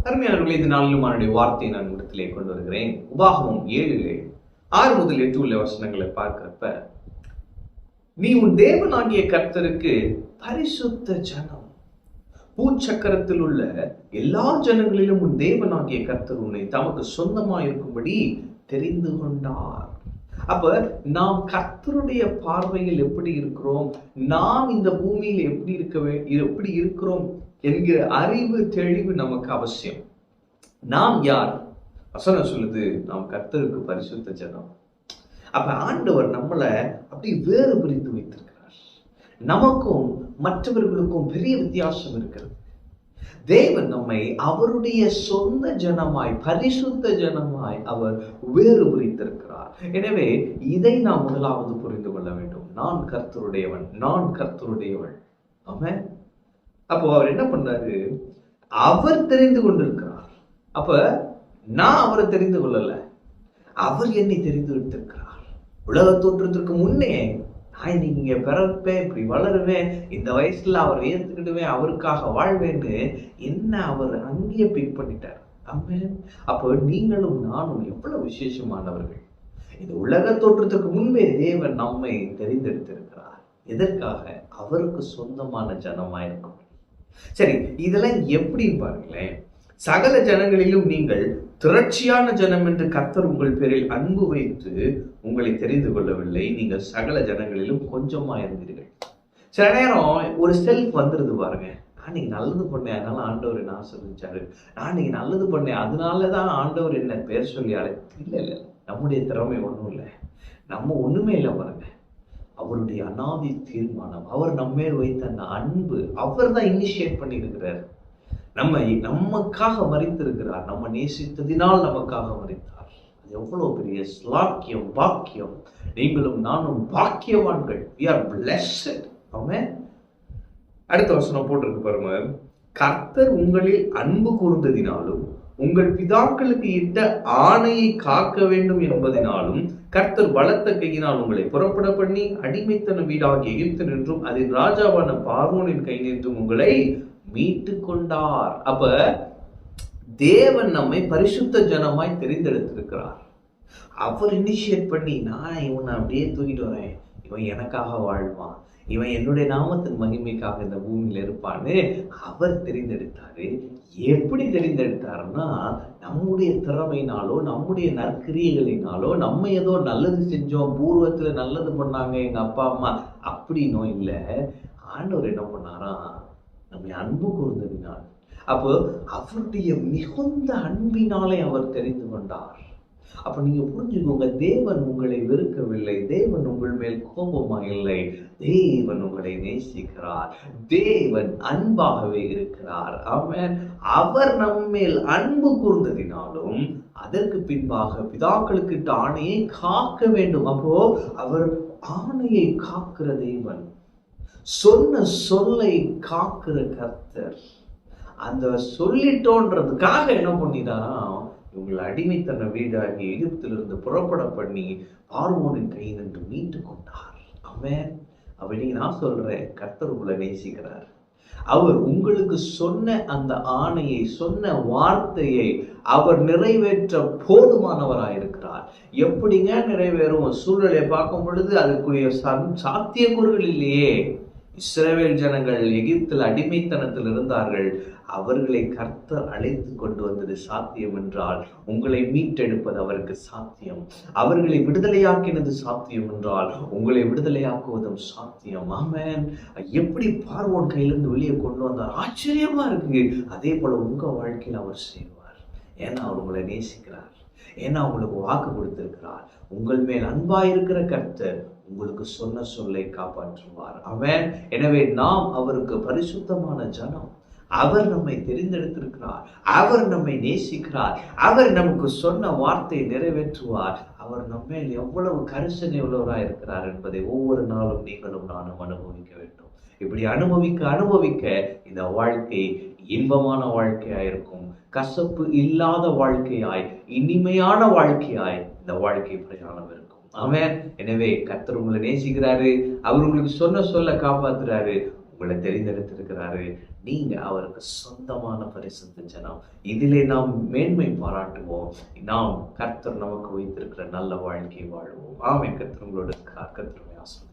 அருமையானவர்களே, இந்த நாளிலும் அவருடைய வார்த்தையை நான் இடத்திலே கொண்டு வருகிறேன். உபாகமம் 7:6 முதல் 8 உள்ள வசனங்களை பார்க்கிறப்ப, நீ உன் தேவனாகிய கர்த்தருக்கு பரிசுத்த ஜனம், பூச்சக்கரத்தில் உள்ள எல்லா ஜனங்களிலும் உன் தேவனாகிய கர்த்தர் உன்னை தமக்கு சொந்தமாக இருக்கும்படி தெரிந்து கொண்டார். அப்ப நாம் கர்த்தருடைய பார்வையில் எப்படி இருக்கிறோம், நாம் இந்த பூமியில் எப்படி இருக்கிறோம் என்கிற அறிவு தெளிவு நமக்கு அவசியம். நாம் யார்? வசனம் சொல்லுது, நாம் கர்த்தருக்கு பரிசுத்த ஜனம். அப்ப ஆண்டவர் நம்மளை அப்படி வேறு பிரித்து வைத்திருக்கிறார். நமக்கும் மற்றவர்களுக்கும் பெரிய வித்தியாசம் இருக்கிறது. தேவன் நம்மை அவருடைய சொந்த ஜனமாய், பரிசுத்த ஜனமாய் அவர் வேறு பிரித்திருக்கிறார். எனவே இதை நாம் முதலாவது புரிந்து கொள்ள வேண்டும். நான் கர்த்தருடையவன், நான் கர்த்தருடையவன். ஆமென். அப்போ அவர் என்ன பண்றாரு? அவர் தெரிந்து கொண்டிருக்கிறார். அப்ப நான் அவரை தெரிந்து கொள்ளல, அவர் என்னை தெரிந்து வைத்திருக்கிறார். உலக தோற்றத்திற்கு முன்னே நான் இன்னைக்கு இங்க பிறப்பேன், இப்படி வளருவேன், இந்த வயசுல அவர் ஏத்துக்கிடுவேன், அவருக்காக வாழ்வேன்னு என்ன அவர் அங்கேயே பிக் பண்ணிட்டார். ஆமென். அப்போ நீங்களும் நானும் எவ்வளவு விசேஷமானவர்கள். இந்த உலக தோற்றத்திற்கு முன்பே தேவன் நம்மை தெரிந்தெடுத்திருக்கிறார். எதற்காக? அவருக்கு சொந்தமான ஜனமாயிருக்கும். சரி, இதெல்லாம் எப்படி பாருங்களேன். சகல ஜனங்களிலும் நீங்கள் திரட்சியான ஜனம் என்று கர்த்தர் உங்கள் பேரில் அன்பு வைத்து உங்களை தெரிந்து கொள்ளவில்லை. நீங்கள் சகல ஜனங்களிலும் கொஞ்சமா இருந்தீர்கள். சில நேரம் ஒரு செல்ஃப் வந்துருது பாருங்க. நான் நீங்க நல்லது பண்ணேன், அதனால ஆண்டவர் என்ன ஆசீர்வதிச்சாரு, நான் நீங்க நல்லது பண்ணேன் அதனாலதான் ஆண்டவர் என்ன பேர் சொல்லியாரு. இல்ல, நம்முடைய திறமை ஒண்ணும் இல்லை, நம்ம ஒண்ணுமே இல்லை பாருங்க. அவருடைய அநாதி தீர்மானம், அவர் நம்ம வைத்த அந்த அன்பு, அவர் தான் இனிஷியேட் பண்ணி இருக்கிறார். நமக்காக மரித்திருக்கிறார். நம்ம நேசித்ததினால் நமக்காக மரித்தார். அது எவ்வளவு பெரிய ஸ்லாக்கியம், பாக்கியம். நீங்களும் நானும் பாக்கியவான்கள். we are blessed. ஆமென். அடுத்த வசனம் போட்டிருக்கு பாருங்க. கர்த்தர் உங்களில் அன்பு கூர்ந்ததினாலும் உங்கள் பிதாக்களுக்கு இட்ட ஆணையை காக்க வேண்டும் என்பதனாலும் கர்த்தர் பலத்த கையினால் உங்களை புறப்பட பண்ணி அடிமைத்தன வீடாகிய எகிப்து நின்றும் அதில் ராஜாவான பார்வோனின் கை நின்றும் உங்களை மீட்டு கொண்டார். அப்ப தேவன் நம்மை பரிசுத்த ஜனமாய் தெரிந்தெடுத்திருக்கிறார். அவர் இனிஷியேட் பண்ணி, நான் இவனை அப்படியே தூக்கிட்டு வரேன், இவன் எனக்காக வாழ்வான், இவன் என்னுடைய நாமத்தின் மகிமைக்காக இந்த பூமியில இருப்பான்னு அவர் தெரிந்தெடுத்தாரு. எப்படி தெரிந்தெடுத்தாருன்னா, நம்முடைய திறமையினாலோ நம்முடைய நற்கிரியைகளினாலோ, நம்ம ஏதோ நல்லது செஞ்சோம், பூர்வத்துல நல்லது பண்ணாங்க எங்க அப்பா அம்மா அப்படின்னோ இல்லை. ஆண்டவர் என்ன பண்ணாரா? நம்மை அன்பு கூர்ந்ததினால், அப்போ அவருடைய மிகுந்த அன்பினாலே அவர் தெரிந்து கொண்டார். அப்ப நீங்க புரிஞ்சுக்கோங்க, தேவன் உங்களை வெறுக்கவில்லை, தேவன் உங்கள் மேல் கோபமா இல்லை, தேவன் உங்களை நேசிக்கிறார், தேவன் அன்பாகவே இருக்கிறார். ஆமென். அவர் நம்மேல் அன்பு கூர்ந்ததினாலும் அதற்கு பின்பாக பிதாக்களுக்கு இட்ட ஆணையை காக்க வேண்டும். அப்போ அவர் ஆணையை காக்கிற தேவன், சொன்ன சொல்லை காக்கிற கர்த்தர். அந்த சொல்லிட்டோன்றதுக்காக என்ன பண்ணிட்டாரா? இவங்களை அடிமைத்தன வீடாகி எகிப்திலிருந்து புறப்பட பண்ணி பார்வோனின் கை நின்று மீட்டு கொண்டார். ஆமென். அப்படி நான் சொல்றேன், கர்த்தர் உங்களை நேசிக்கிறார். அவர் உங்களுக்கு சொன்ன அந்த ஆணையை, சொன்ன வார்த்தையை அவர் நிறைவேற்ற போதுமானவராயிருக்கிறார். எப்படிங்க நிறைவேறும்? சூழ்நிலையை பார்க்கும் பொழுது அதற்குரிய சாத்தியக்கூறுகள் இல்லையே. இஸ்ரவேல் ஜனங்கள் எகிப்தில் அடிமைத்தனத்தில் இருந்தார்கள். அவர்களை கர்த்தர் அழைத்து கொண்டு வந்தது சாத்தியம் என்றால், உங்களை மீட்டெடுப்பது அவருக்கு சாத்தியம். அவர்களை விடுதலையாக்கினது சாத்தியம் என்றால், உங்களை விடுதலையாக்குவதும் சாத்தியம். ஆமென். எப்படி பார்வோன் கையிலிருந்து வெளியே கொண்டு வந்தார், ஆச்சரியமா இருக்கு. அதே போல உங்க வாழ்க்கையில் அவர் செய்வார். ஏன்னா அவர் உங்களை நேசிக்கிறார், ஏன்னா உங்களுக்கு வாக்கு கொடுத்திருக்கிறார். உங்கள் மேல் அன்பாயிருக்கிற கர்த்தர் உங்களுக்கு சொன்ன சொல்லை காப்பாற்றுவார். ஆமென். எனவே நாம் அவருக்கு பரிசுத்தமான ஜனம். அவர் நம்மை தெரிந்தெடுத்திருக்கிறார், அவர் நம்மை நேசிக்கிறார், அவர் நமக்கு சொன்ன வார்த்தையை நிறைவேற்றுவார். அவர் நம்மேல் எவ்வளவு கரிசனை உள்ளவராக இருக்கிறார் என்பதை ஒவ்வொரு நாளும் நீங்களும் நானும் அனுபவிக்க வேண்டும். இப்படி அனுபவிக்க இந்த வாழ்க்கை இன்பமான வாழ்க்கையாயிருக்கும். கசப்பு இல்லாத வாழ்க்கையாய், இனிமையான வாழ்க்கையாய் இந்த வாழ்க்கை பிரயாணம் இருக்கும். ஆமென். எனவே கர்த்தர் உங்களை நேசிக்கிறாரு, அவர் உங்களுக்கு சொன்ன சொல்ல காப்பாத்துறாரு, உங்களை தெரிந்தெடுத்திருக்கிறாரு. நீங்க அவருக்கு சொந்தமான பரிசுத்த ஜனம். இதிலே நாம் மேன்மை பாராட்டுவோம். நாம் கர்த்தர் நமக்கு வைத்திருக்கிற நல்ல வாழ்க்கையை வாழ்வோம். ஆமென். கர்த்தர் உங்களோட கர்த்தருடைய ஆசீர்வாதம்.